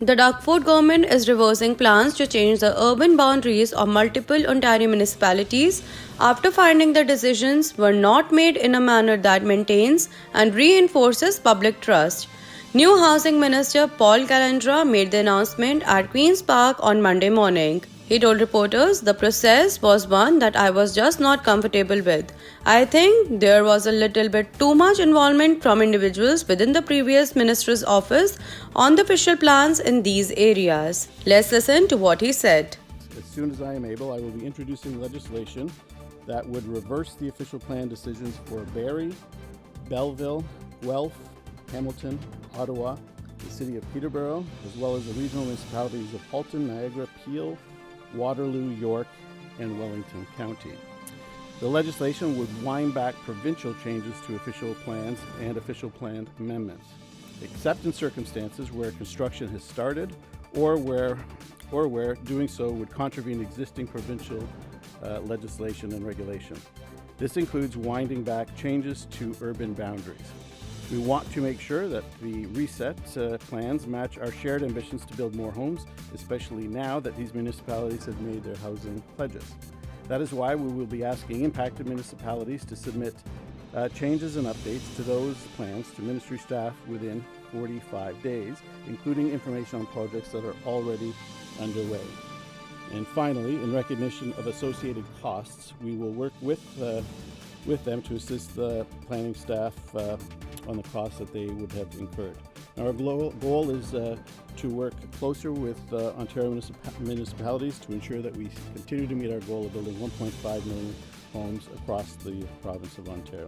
The Duckford government is reversing plans to change the urban boundaries of multiple Ontario municipalities after finding the decisions were not made in a manner that maintains and reinforces public trust. New Housing Minister Paul Calandra made the announcement at Queen's Park on Monday morning. He told reporters, "The process was one that I was just not comfortable with. I think there was a little bit too much involvement from individuals within the previous minister's office on the official plans in these areas." Let's listen to what he said. As soon as I am able, I will be introducing legislation that would reverse the official plan decisions for Barrie, Belleville, Guelph, Hamilton, Ottawa, the city of Peterborough, as well as the regional municipalities of Halton, Niagara, Peel, Waterloo, York, and Wellington County. The legislation would wind back provincial changes to official plans and official plan amendments, except in circumstances where construction has started or where doing so would contravene existing provincial legislation and regulation. This includes winding back changes to urban boundaries. We want to make sure that the reset plans match our shared ambitions to build more homes, especially now that these municipalities have made their housing pledges. That is why we will be asking impacted municipalities to submit changes and updates to those plans to ministry staff within 45 days, including information on projects that are already underway. And finally, in recognition of associated costs, we will work with them to assist the planning staff on the costs that they would have incurred. Our goal is to work closer with Ontario municipalities to ensure that we continue to meet our goal of building 1.5 million homes across the province of Ontario.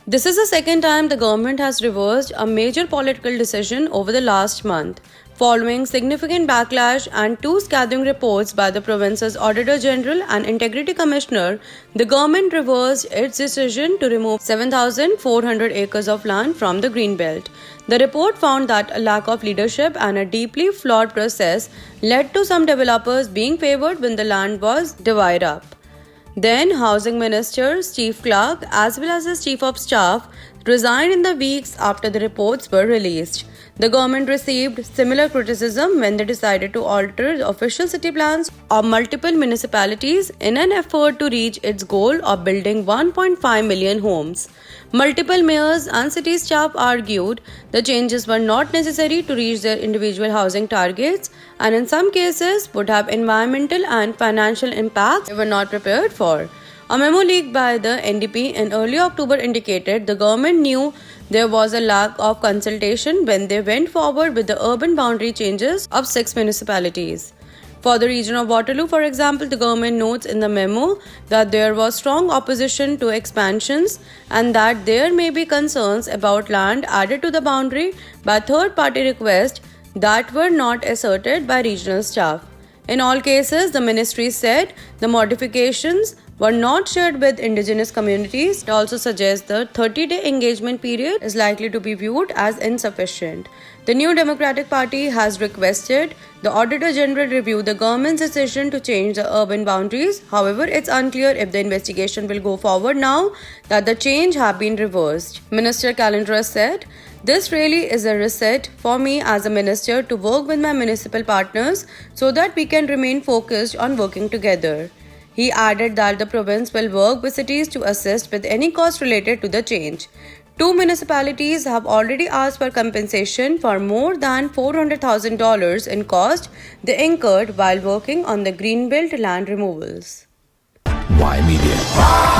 This is the second time the government has reversed a major political decision over the last month. Following significant backlash and two scathing reports by the province's Auditor General and Integrity Commissioner, the government reversed its decision to remove 7,400 acres of land from the Greenbelt. The report found that a lack of leadership and a deeply flawed process led to some developers being favored when the land was divided up. Then, Housing Minister Steve Clark, as well as his Chief of Staff, resigned in the weeks after the reports were released. The government received similar criticism when they decided to alter the official city plans of multiple municipalities in an effort to reach its goal of building 1.5 million homes. Multiple mayors and city staff argued the changes were not necessary to reach their individual housing targets and in some cases would have environmental and financial impacts they were not prepared for. A memo leaked by the NDP in early October indicated the government knew there was a lack of consultation when they went forward with the urban boundary changes of 6 municipalities. For the region of Waterloo, for example, the government notes in the memo that there was strong opposition to expansions and that there may be concerns about land added to the boundary by third-party requests that were not asserted by regional staff. In all cases, the ministry said the modifications were not shared with indigenous communities. It also suggests the 30-day engagement period is likely to be viewed as insufficient. The New Democratic Party has requested the Auditor General review the government's decision to change the urban boundaries. However, it's unclear if the investigation will go forward now that the change have been reversed. Minister Calandra said, "This really is a reset for me as a minister to work with my municipal partners so that we can remain focused on working together." He added that the province will work with cities to assist with any cost related to the change. 2 municipalities have already asked for compensation for more than $400,000 in cost they incurred while working on the Greenbelt land removals. Y Media.